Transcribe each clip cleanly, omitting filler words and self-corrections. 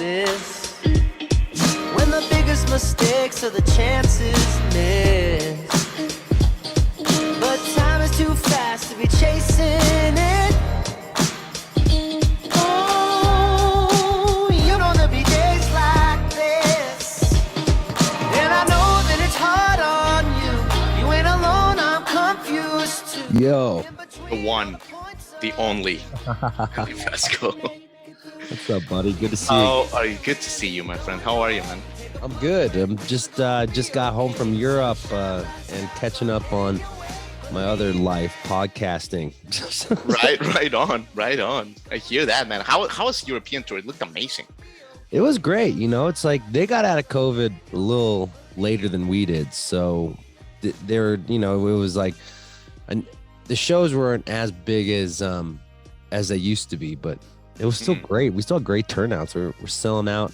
this. When the biggest mistakes are the chances missed. But time is too fast to be chasing it. Oh, you know there'll be days like this. And I know that it's hard on you. You ain't alone, I'm confused too. Yo. The one, the only, Frasco. What's up, buddy? Good to see you. How are you? Good to see you, my friend. How are you, man? I'm good. I'm just got home from Europe and catching up on my other life, podcasting. right on. I hear that, man. How was the European tour? It looked amazing. It was great. You know, it's like they got out of COVID a little later than we did. So they're, you know, it was like the shows weren't as big as they used to be, but it was still great. We still had great turnouts. We're selling out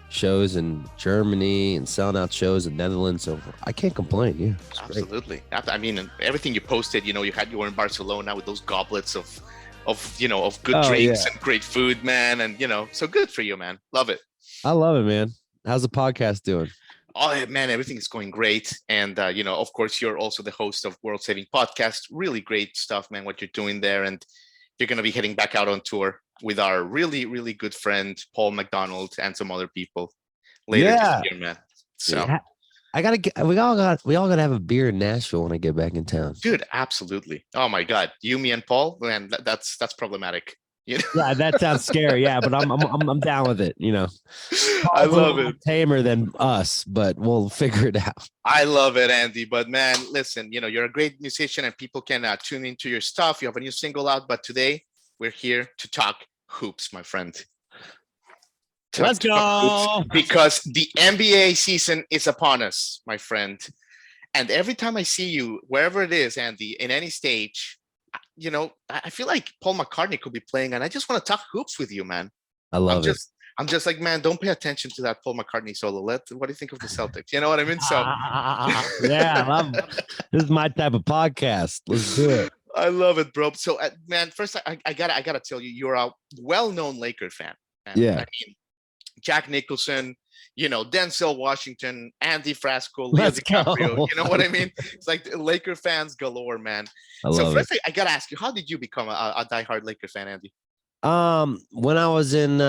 shows in Germany and selling out shows in Netherlands. So I can't complain. Yeah, absolutely. Great. I mean, everything you posted, you know, you were in Barcelona with those goblets of good drinks and great food, man. And, you know, so good for you, man. Love it. I love it, man. How's the podcast doing? Oh, man, everything is going great. And, you know, of course, you're also the host of World Saving Podcast. Really great stuff, man, what you're doing there. And you're going to be heading back out on tour with our really, really good friend, Paul McDonald, and some other people later this year, man. So we all gotta have a beer in Nashville when I get back in town. Dude, absolutely. Oh my God. You, me, and Paul, man, that's problematic. You know? Yeah, that sounds scary. Yeah, but I'm down with it. You know, I love it. Tamer than us, but we'll figure it out. I love it, Andy. But man, listen, you know, you're a great musician, and people can tune into your stuff. You have a new single out, but today we're here to talk hoops, my friend. Let's go. Because the NBA season is upon us, my friend. And every time I see you, wherever it is, Andy, in any stage, you know, I feel like Paul McCartney could be playing, and I just want to talk hoops with you, man. I love it. I'm just like, man, don't pay attention to that Paul McCartney solo. What do you think of the Celtics? You know what I mean? So yeah, this is my type of podcast. Let's do it. I love it, bro. So, man, first I gotta tell you, you're a well-known Laker fan. And, yeah. I mean, Jack Nicholson, you know, Denzel Washington, Andy Frasco, Leo DiCaprio. You know what I mean? It's like Laker fans galore, man. So first, I gotta ask you, how did you become a diehard Laker fan, Andy? When I was in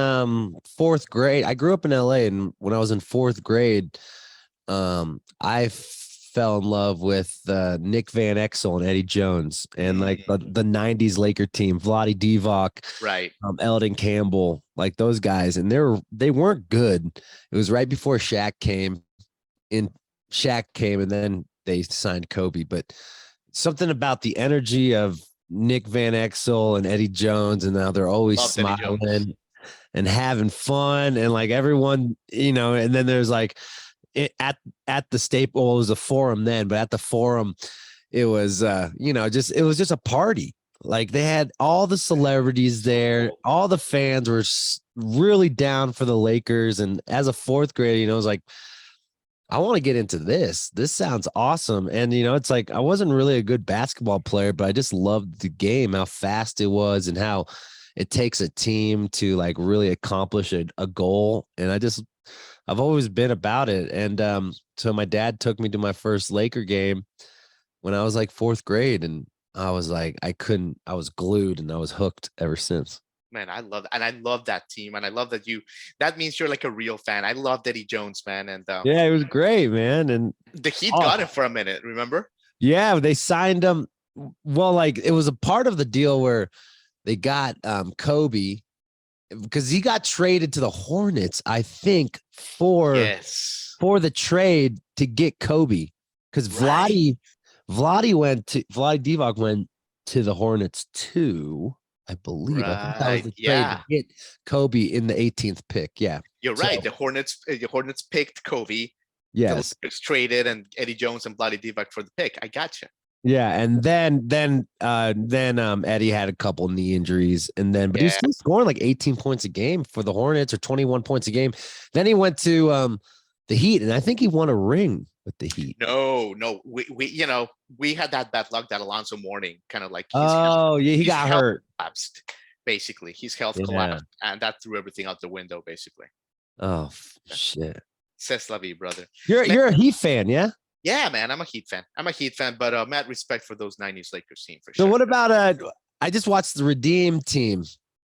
fourth grade, I grew up in LA, and when I was in fourth grade, I fell in love with Nick Van Exel and Eddie Jones, and like the 90s Laker team, Vlade Divac, right, Eldon Campbell, like those guys. And they weren't good. It was right before Shaq came, and then they signed Kobe. But something about the energy of Nick Van Exel and Eddie Jones, and now they're always smiling and having fun, and like everyone, you know. And then there's like at the Staple, well, it was a Forum then, but at the Forum, it was you know, it was just a party. Like they had all the celebrities there, all the fans were really down for the Lakers. And as a fourth grader, you know, it was like, I want to get into this. This sounds awesome. And, you know, it's like, I wasn't really a good basketball player, but I just loved the game, how fast it was and how it takes a team to like really accomplish a goal. And I've always been about it. And so my dad took me to my first Laker game when I was like fourth grade. And I was like, I was glued, and I was hooked ever since. Man, I love that team. And I love that means you're like a real fan. I love Eddie Jones, man. And yeah, it was great, man. And the Heat got him for a minute, remember? Yeah, they signed him. Well, like it was a part of the deal where they got Kobe, because he got traded to the Hornets, I think, for the trade to get Kobe. Because Vlade Divac went to the Hornets too, I believe. Right. I think that was the trade to get Kobe in the 18th pick. Yeah, you're right. The Hornets picked Kobe. Yes, it's traded, and Eddie Jones and Vlade Divac for the pick. I gotcha. Yeah, and then Eddie had a couple knee injuries, and but he was still scoring like 18 points a game for the Hornets, or 21 points a game. Then he went to the Heat, and I think he won a ring with the Heat. No, we had that bad luck that Alonzo Mourning kind of like he got hurt. Collapsed. basically. His health Yeah. collapsed, and that threw everything out the window, basically. Oh shit. C'est la vie, brother. You're a Heat fan, yeah? Yeah, man, I'm a Heat fan, but mad respect for those 90s Lakers team for So sure. what about I just watched the Redeem team.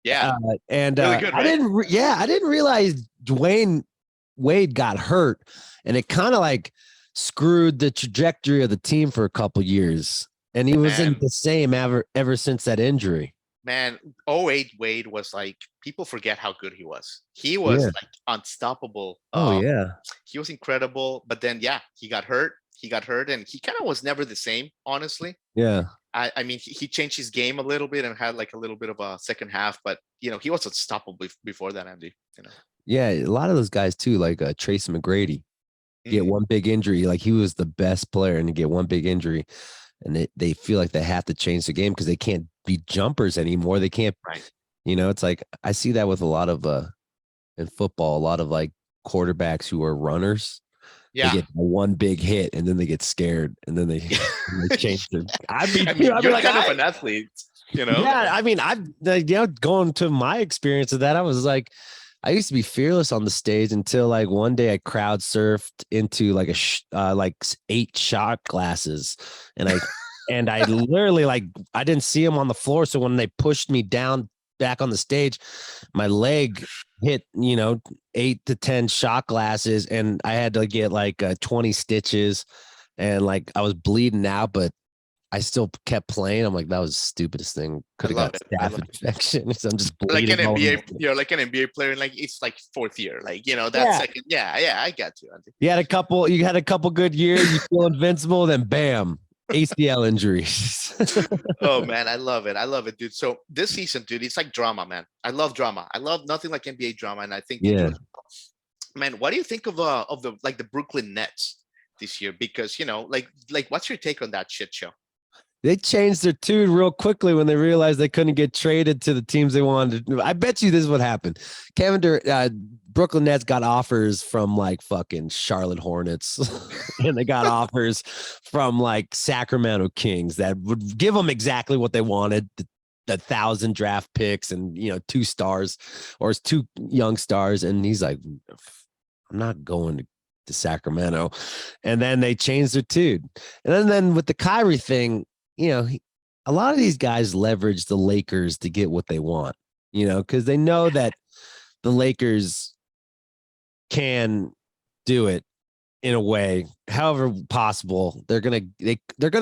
Yeah, and really good, I right? I didn't realize Dwayne Wade got hurt, and it kind of like screwed the trajectory of the team for a couple years. And he wasn't the same ever since that injury. Man, '08 Wade was like, people forget how good he was. He was like unstoppable. Yeah. He was incredible, but then he got hurt. And he kind of was never the same, honestly. Yeah. I mean, he changed his game a little bit and had like a little bit of a second half, but he was unstoppable before that, Andy. Yeah, a lot of those guys too, like Tracy McGrady, get one big injury. Like he was the best player, and to get one big injury, and they feel like they have to change the game because they can't be jumpers anymore. They can't, it's like I see that with a lot of in football, a lot of like quarterbacks who are runners. Yeah, they get one big hit and then they get scared and then they change their. You're like kind of an athlete, Yeah, I mean, going to my experience of that, I was like, I used to be fearless on the stage until like one day I crowd surfed into like like 8 shot glasses, and I literally like I didn't see them on the floor, so when they pushed me down back on the stage, my leg hit 8 to 10 shot glasses, and I had to get like 20 stitches, and like I was bleeding out, but I still kept playing. I'm like, that was the stupidest thing. Could have got staph infection. So I'm just bleeding. Like an NBA, you're like an NBA player, and like it's like 4th year, like that's second. Yeah, I got you, Andy. You had a couple good years. You feel invincible, then bam, ACL injuries. Oh man, I love it, dude. So this season, dude, it's like drama, man. I love drama. I love nothing like NBA drama, and I think man, what do you think of the Brooklyn Nets this year? Because like what's your take on that shit show? They changed their tune real quickly when they realized they couldn't get traded to the teams they wanted. I bet you this is what happened. Brooklyn Nets got offers from like fucking Charlotte Hornets, and they got offers from like Sacramento Kings that would give them exactly what they wanted. The 1,000 draft picks and 2 stars or 2 young stars. And he's like, I'm not going to Sacramento. And then they changed their tune. And then with the Kyrie thing, a lot of these guys leverage the Lakers to get what they want, because they know that the Lakers can do it in a way, however possible. They're gonna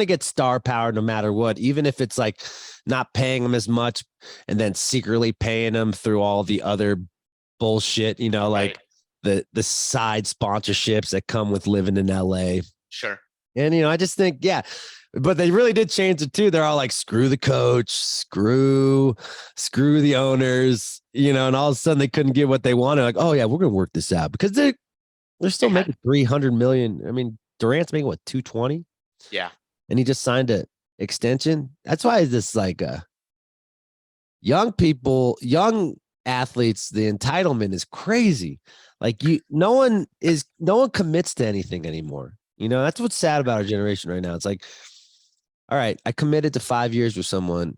get star power no matter what, even if it's like not paying them as much and then secretly paying them through all the other bullshit, like the side sponsorships that come with living in LA. Sure. And I just think, but they really did change it too. They're all like, screw the coach, screw the owners, and all of a sudden they couldn't get what they wanted. Like, oh yeah, we're gonna work this out, because they're still making $300 million. I mean, Durant's making what, 220? Yeah. And he just signed an extension. That's why this like young athletes, the entitlement is crazy. Like no one commits to anything anymore. That's what's sad about our generation right now. It's like, all right, I committed to 5 years with someone,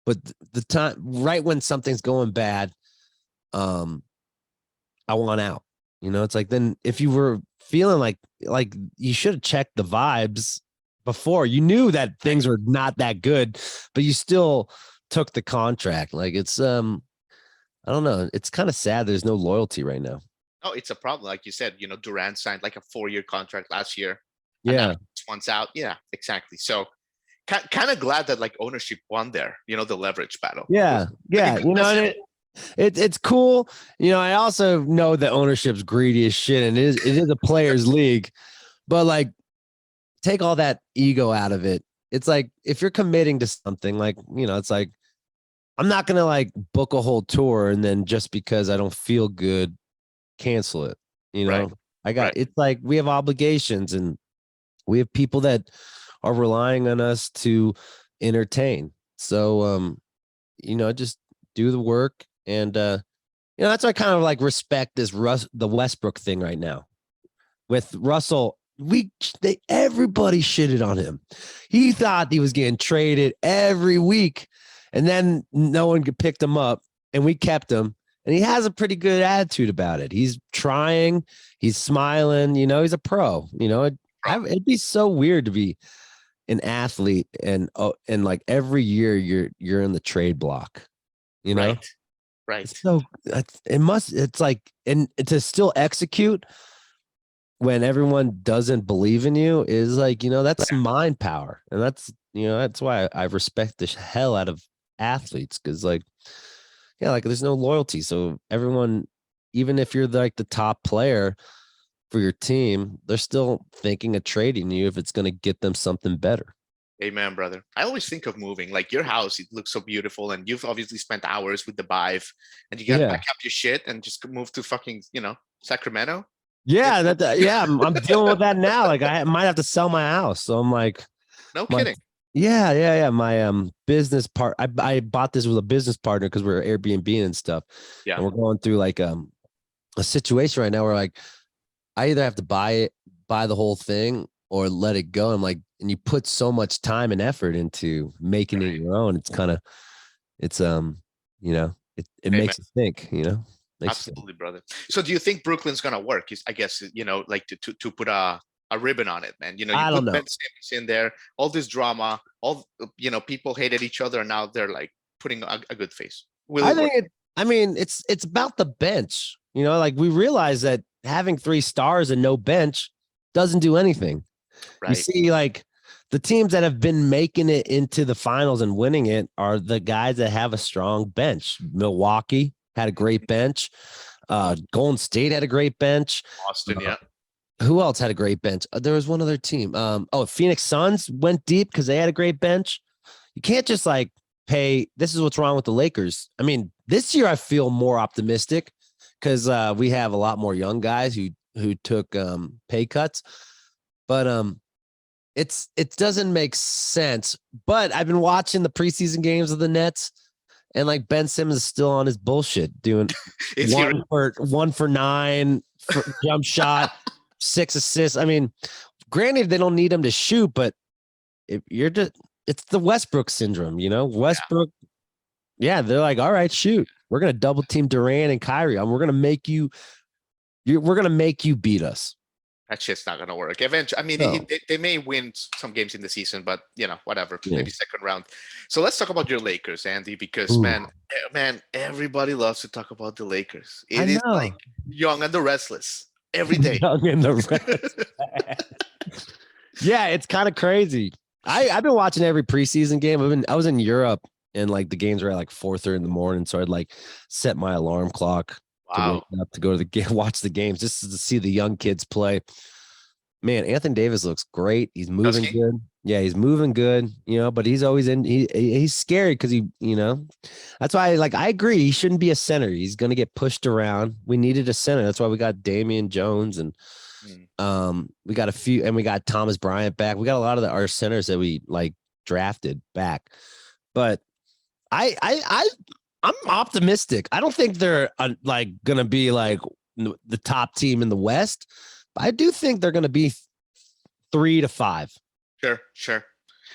but the time right when something's going bad, I want out. It's like, then if you were feeling like you should have checked the vibes before. You knew that things were not that good, but you still took the contract. Like it's I don't know. It's kind of sad. There's no loyalty right now. Oh, it's a problem. Like you said, Durant signed like a 4-year contract last year. Yeah. This one's out. Yeah, exactly. So kind of glad that like ownership won there, the leverage battle. Yeah. And it's cool. I also know that ownership's greedy as shit, and it is a players league, but like take all that ego out of it. It's like, if you're committing to something, like, it's like, I'm not going to like book a whole tour and then just because I don't feel good, cancel it. It's like, we have obligations and we have people that are relying on us to entertain. So, just do the work. And, that's why I kind of like respect this the Westbrook thing right now with Russell. Everybody shitted on him. He thought he was getting traded every week. And then no one picked him up, and we kept him. And he has a pretty good attitude about it. He's trying, he's smiling, he's a pro. It'd be so weird to be an athlete and like every year you're in the trade block, Right. So it's like, and to still execute when everyone doesn't believe in you is like, that's mind power. And that's why I respect the hell out of athletes. Cause like, yeah, like there's no loyalty. So everyone, even if you're like the top player for your team, they're still thinking of trading you if it's going to get them something better. Amen, brother. I always think of moving. Like your house, it looks so beautiful, and you've obviously spent hours with the Bive, and you got to pack up your shit and just move to fucking, Sacramento. Yeah, I'm dealing with that now. Like I might have to sell my house. So I'm like, no kidding. Yeah. My business part. I bought this with a business partner because we're Airbnb and stuff. Yeah, and we're going through like a situation right now where like I either have to buy the whole thing or let it go. I'm like, and you put so much time and effort into making it your own. It's kind of, it makes you think, Absolutely, brother. So do you think Brooklyn's gonna work? I guess, like to put a ribbon on it, man. You I don't put know. Ben Simmons in there, all this drama, people hated each other, and now they're like putting a good face. It's about the bench. Like we realize that having 3 stars and no bench doesn't do anything. Right. You see, like the teams that have been making it into the finals and winning it are the guys that have a strong bench. Milwaukee had a great bench. Golden State had a great bench. Boston, yeah. Who else had a great bench? There was one other team. Phoenix Suns went deep because they had a great bench. You can't just like pay. This is what's wrong with the Lakers. I mean, this year I feel more optimistic because we have a lot more young guys who took pay cuts. But it doesn't make sense. But I've been watching the preseason games of the Nets, and like Ben Simmons is still on his bullshit, doing 1 for 9 for jump shot, 6 assists. I mean, granted, they don't need him to shoot, but if you're just, it's the Westbrook syndrome, Westbrook. Yeah, they're like, all right, shoot. We're gonna double team Durant and Kyrie, and we're gonna make you beat us. That shit's not gonna work. Eventually, I mean, they may win some games in the season, but whatever. Yeah. Maybe second round. So let's talk about your Lakers, Andy, because man, everybody loves to talk about the Lakers. It is like Young and the Restless every day. Young and the Restless. Yeah, it's kind of crazy. I've been watching every preseason game. I was in Europe, and like the games were at like 4:30 in the morning, so I'd like set my alarm clock. Wow. To go to the game, watch the games, just to see the young kids play. Man, Anthony Davis looks great. He's moving good. Yeah, he's moving good. But he's always in. He's scary because that's why I agree. He shouldn't be a center. He's going to get pushed around. We needed a center. That's why we got Damian Jones and we got a few, and we got Thomas Bryant back. We got a lot of our centers that we drafted back, but I'm optimistic. I don't think they're going to be like the top team in the West, but I do think they're going to be 3 to 5. Sure.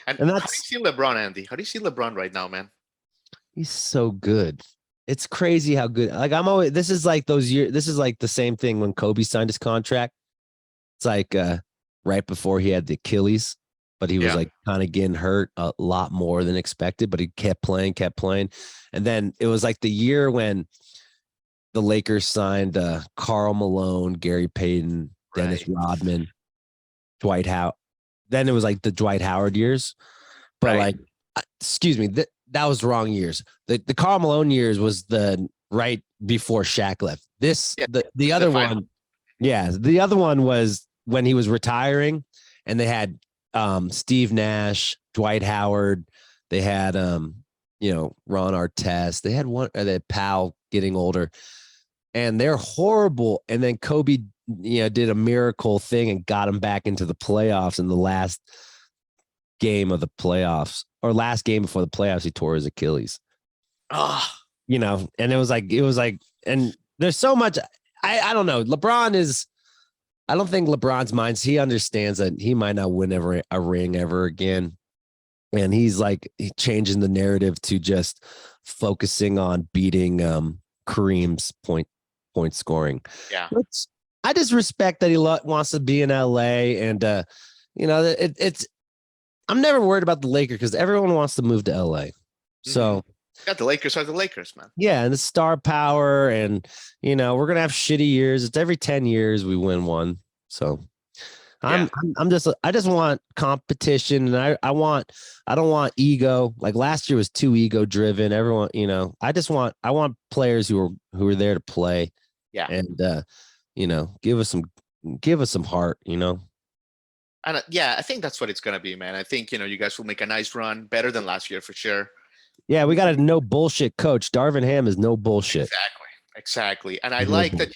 And how do you see LeBron, Andy? How do you see LeBron right now, man? He's so good. It's crazy how good. Like this is like those years. This is like the same thing when Kobe signed his contract. It's like right before he had the Achilles. But he was kind of getting hurt a lot more than expected, but he kept playing. And then it was like the year when the Lakers signed Karl Malone, Gary Payton, Dennis Rodman, Dwight Howard. Then it was like the Dwight Howard years. But excuse me, that was the wrong years. The Karl Malone years was the right before Shaq left. The other one. Yeah. The other one was when he was retiring, and they had Steve Nash, Dwight Howard. They had, Ron Artest. They had that Powell getting older, and they're horrible. And then Kobe, did a miracle thing and got him back into the playoffs in the last game of the playoffs, or last game before the playoffs. He tore his Achilles. And it was like, and there's so much. I don't know. I don't think LeBron's minds. He understands that he might not win a ring ever again. and he's like changing the narrative to just focusing on beating Kareem's point scoring. Yeah. Which I just respect that he wants to be in LA, and it's I'm never worried about the Lakers because everyone wants to move to LA. So Yeah, the Lakers are the Lakers, man. yeah, and the star power, and we're gonna have shitty years. It's every 10 years we win one. So I just want competition, and I don't want ego. Like last year was too ego driven. Everyone, I want players who are there to play. Yeah. And give us some heart, And I think that's what it's gonna be, man. I think you guys will make a nice run, better than last year for sure. Yeah, we got a no bullshit coach. Darvin Ham is no bullshit. Exactly. And I like that.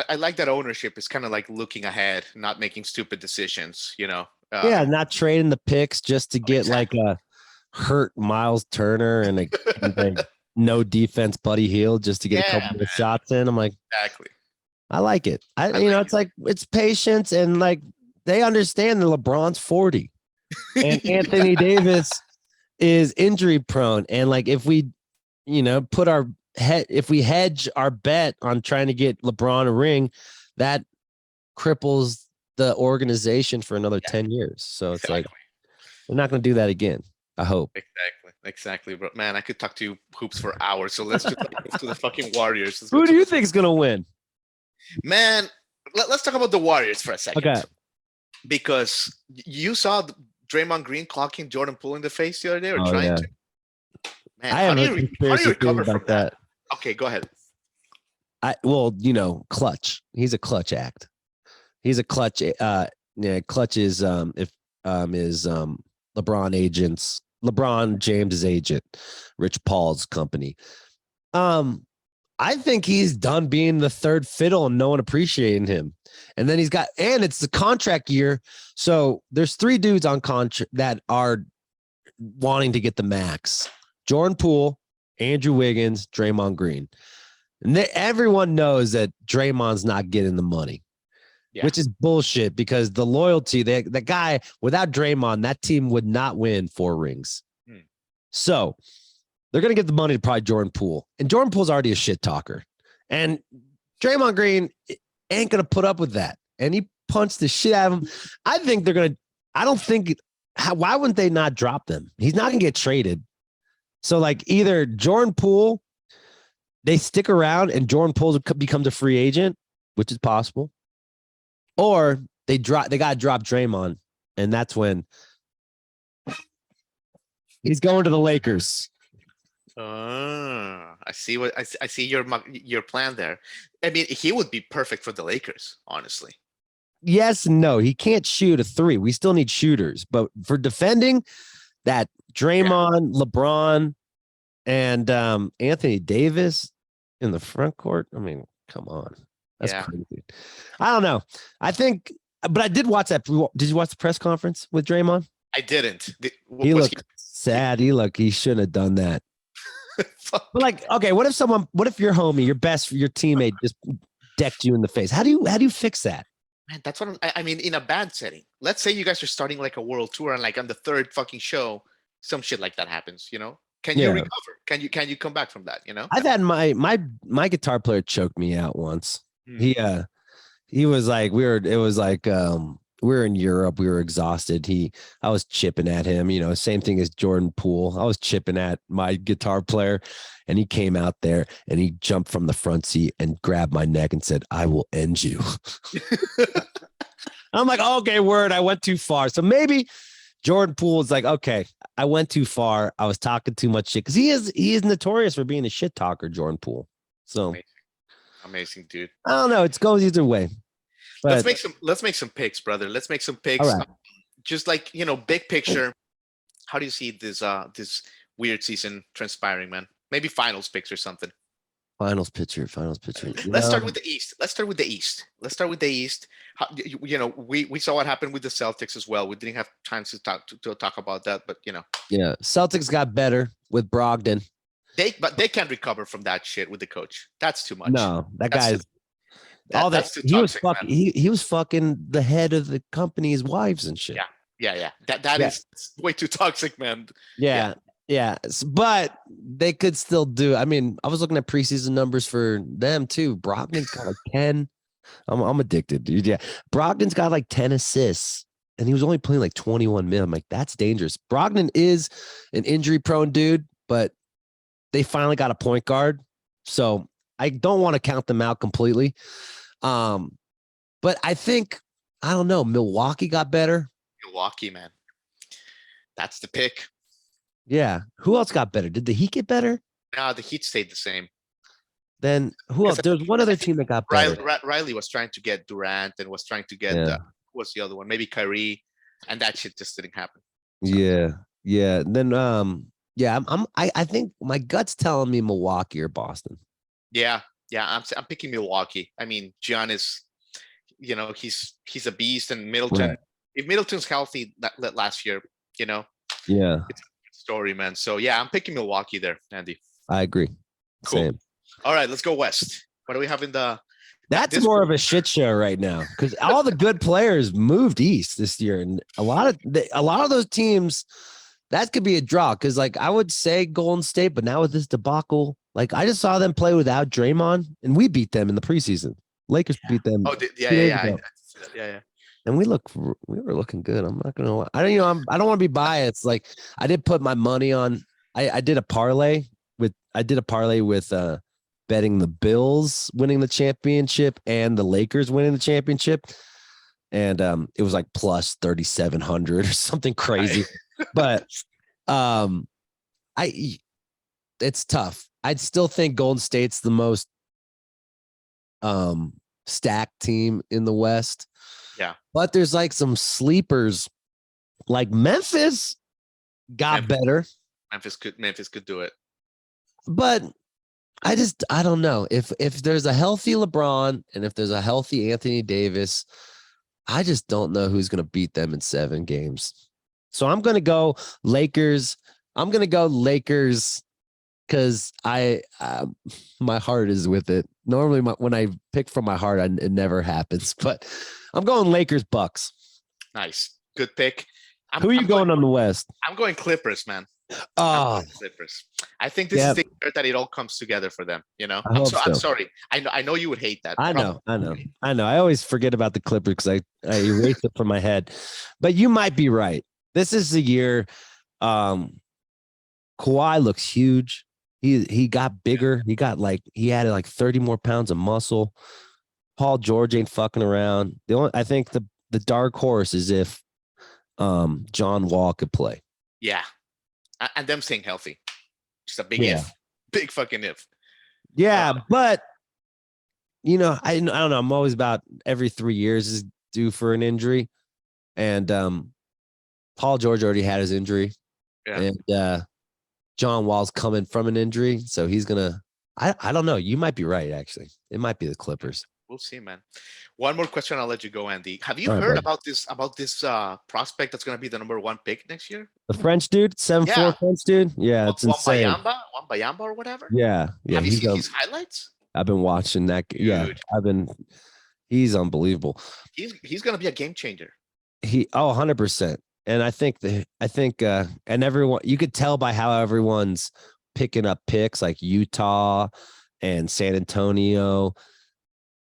I like that ownership is kind of like looking ahead, not making stupid decisions. Yeah, not trading the picks just to get like a hurt Miles Turner and a no defense Buddy Hield just to get a couple of shots in. I'm like, exactly. I like it. It's like it's patience, and like they understand that LeBron's 40 and Anthony Davis is injury prone, and like if we if we hedge our bet on trying to get LeBron a ring, that cripples the organization for another 10 years. So it's like we're not going to do that again. I hope. Exactly, bro. Man, I could talk to you hoops for hours. So let's just to the fucking Warriors. Who do you think is going to win? Man, let's talk about the Warriors for a second. Okay. Because you saw Draymond Green clocking Jordan Poole in the face the other day, or trying to. Man, I have a conspiracy theory about that. Okay, go ahead. Clutch. He's a clutch act. He's a clutch. Clutch is LeBron James's agent, Rich Paul's company. I think he's done being the third fiddle and no one appreciating him. And then it's the contract year. So there's 3 dudes on contract that are wanting to get the max: Jordan Poole, Andrew Wiggins, Draymond Green. And everyone knows that Draymond's not getting the money, which is bullshit, because the loyalty, the guy, without Draymond, that team would not win 4 rings. So they're going to give the money to probably Jordan Poole. And Jordan Poole's already a shit talker. And Draymond Green ain't going to put up with that. And he punched the shit out of him. I think they're going to, why wouldn't they not drop them? He's not going to get traded. So like either Jordan Poole, they stick around and Jordan Poole becomes a free agent, which is possible. Or they got to drop Draymond. And that's when he's going to the Lakers. I see I see your plan there. I mean, he would be perfect for the Lakers, honestly. Yes, no, he can't shoot a 3. We still need shooters, but for defending, that Draymond, LeBron, and Anthony Davis in the front court. I mean, come on, that's crazy. I don't know. I think, but I did watch that. Did you watch the press conference with Draymond? I didn't. He looked sad. He shouldn't have done that. But like, okay, what if your homie, your teammate just decked you in the face? How do you fix that? Man, that's what I mean. In a band setting, let's say you guys are starting like a world tour, and like on the 3rd fucking show, some shit like that happens. Can you recover? Can you come back from that? I've had my guitar player choked me out once. He was like, we were in Europe. We were exhausted. I was chipping at him, same thing as Jordan Poole. I was chipping at my guitar player, and he came out there and he jumped from the front seat and grabbed my neck and said, "I will end you." I'm like, okay, word. I went too far. So maybe Jordan Poole is like, okay, I went too far. I was talking too much shit, because he is notorious for being a shit talker, Jordan Poole. So amazing dude. I don't know. It goes either way. But Let's make some picks, brother. Let's make some picks. All right. Just like, big picture. How do you see this weird season transpiring, man? Maybe finals picks or something. Finals picture. Let's start with the East. We saw what happened with the Celtics as well. We didn't have time to talk about that, but Yeah, Celtics got better with Brogdon. But they can't recover from that shit with the coach. That's too much. No, that guy's all that. He was fucking the head of the company's wives and shit. Yeah, Yeah. That Yeah. is way too toxic, man. Yeah. But they could still do. I mean, I was looking at preseason numbers for them too. Brogdon's got like 10. I'm addicted, dude. Yeah. Brogdon's got like 10 assists. And he was only playing like 21 mil. I'm like, that's dangerous. Brogdon is an injury prone dude, but they finally got a point guard. So I don't want to count them out completely. But I think, I don't know, Milwaukee got better. Milwaukee, man. That's the pick. Yeah. Who else got better? Did the Heat get better? No, the Heat stayed the same. Then who else? There's one other team that got better. Riley was trying to get Durant and was trying to get what's the other one? Maybe Kyrie, and that shit just didn't happen. So. Yeah. Then I think my gut's telling me Milwaukee or Boston. Yeah. I'm picking Milwaukee. I mean, Giannis, he's a beast, and Middleton. Right. If Middleton's healthy last year, it's a good story, man. So yeah, I'm picking Milwaukee there, Andy. I agree. Cool. Same. All right, let's go west. What do we have in the? That's more of a shit show right now because all the good players moved east this year, and a lot of those teams that could be a draw. Because like I would say Golden State, but now with this debacle, like I just saw them play without Draymond, and we beat them in the preseason. Lakers beat them. Oh yeah. And we were looking good. I'm not gonna lie. I don't want to be biased. Like I did put my money on. I did a parlay with betting the Bills winning the championship and the Lakers winning the championship. And it was like plus 3,700 or something crazy. But it's tough. I'd still think Golden State's the most stacked team in the West. Yeah. But there's like some sleepers like Memphis got better. Memphis could do it. But I don't know if there's a healthy LeBron and if there's a healthy Anthony Davis, I just don't know who's going to beat them in 7 games. So I'm going to go Lakers. Because my heart is with it. Normally, when I pick from my heart, it never happens. But I'm going Lakers Bucks. Nice, good pick. Who are you going on the West? I'm going Clippers, man. Oh, Clippers. I think this is the year that it all comes together for them. I'm sorry. I know you would hate that. I know. I always forget about the Clippers because I erase it from my head. But you might be right. This is the year. Kawhi looks huge. He got bigger. He added like 30 more pounds of muscle. Paul George ain't fucking around. I think the dark horse is if John Wall could play. Yeah. And them staying healthy. Just a big if. Big fucking if. Yeah, but I don't know. I'm always about every 3 years is due for an injury. And Paul George already had his injury. Yeah. And John Wall's coming from an injury, so he's gonna. I don't know. You might be right. Actually, it might be the Clippers. We'll see, man. One more question. I'll let you go, Andy. Have you heard about this prospect that's gonna be the number 1 pick next year? The French dude, 7'4" French dude. Yeah, it's insane. Wembanyama or whatever. Yeah. Have you seen his highlights? I've been watching that. Dude. Yeah, He's unbelievable. He's gonna be a game changer. 100%. And I think and everyone, you could tell by how everyone's picking up picks like Utah and San Antonio.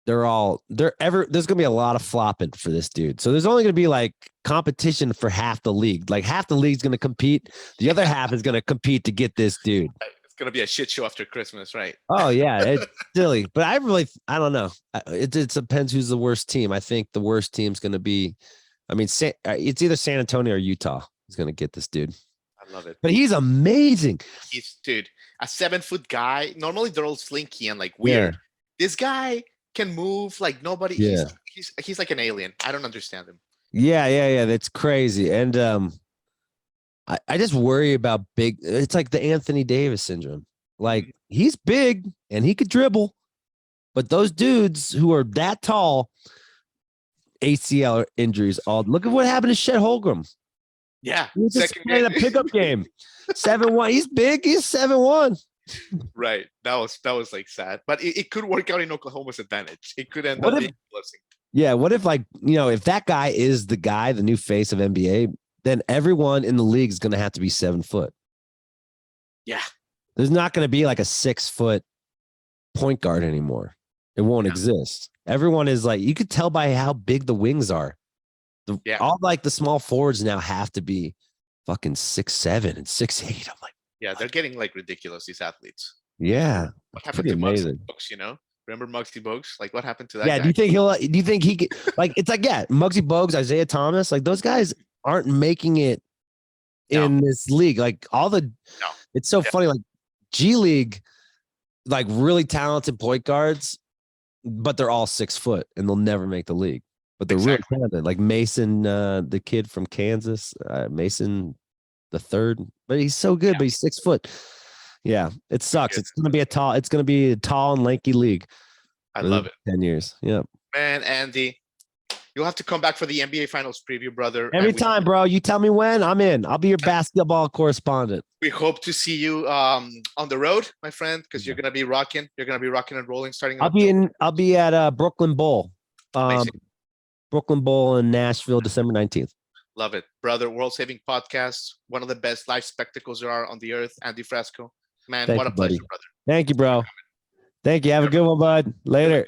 There's going to be a lot of flopping for this dude. So there's only going to be like competition for half the league. Like half the league's going to compete. The other half is going to compete to get this dude. It's going to be a shit show after Christmas, right? Oh yeah. It's silly, but I don't know. It depends who's the worst team. I think the worst team's going to be, it's either San Antonio or Utah is going to get this dude. I love it. But he's amazing. He's a 7-foot guy. Normally they're all slinky and like weird. Yeah. This guy can move like nobody. Yeah. He's like an alien. I don't understand him. Yeah. That's crazy. And I just worry about big. It's like the Anthony Davis syndrome. Like he's big and he could dribble, but those dudes who are that tall, ACL injuries. Look at what happened to Chet Holmgren. Yeah, he was just playing a pickup game. 7'1". He's big. He's 7'1". Right. That was like sad, but it could work out in Oklahoma's advantage. It could end up being a blessing. Yeah. What if if that guy is the guy, the new face of NBA? then everyone in the league is going to have to be 7 foot. Yeah. There's not going to be like a 6 foot point guard anymore. It won't exist. Everyone is like, you could tell by how big the wings are. All like the small forwards now have to be fucking 6'7" and 6'8". I'm like, yeah, they're getting like ridiculous, these athletes. yeah, What it's happened pretty to amazing. Muggsy Bogues, you know? Remember Muggsy Bogues? Like, what happened to that Yeah, guy? do you think he could, like, it's like, yeah, Muggsy Bogues, Isaiah Thomas, like those guys aren't making it in this league. Like it's so funny. Like G League, like really talented point guards, but they're all 6 foot and they'll never make the league. But they're really talented. Like Mason, the kid from Kansas, Mason the third, but he's so good, but he's 6 foot. Yeah, it sucks. It's gonna be a tall and lanky league. I love it. 10 years. Yeah. Man, Andy, you'll have to come back for the NBA Finals preview, brother. Every time, bro. You tell me when, I'm in. I'll be your basketball correspondent. We hope to see you on the road, my friend, because you're gonna be rocking. You're gonna be rocking and rolling starting. I'll be at Brooklyn Bowl. Brooklyn Bowl in Nashville, December 19th. Love it, brother. World Saving Podcast, one of the best live spectacles there are on the earth. Andy Frasco, man, what a pleasure, brother. Thank you, bro. Thank you. Have a good one, bud. Later.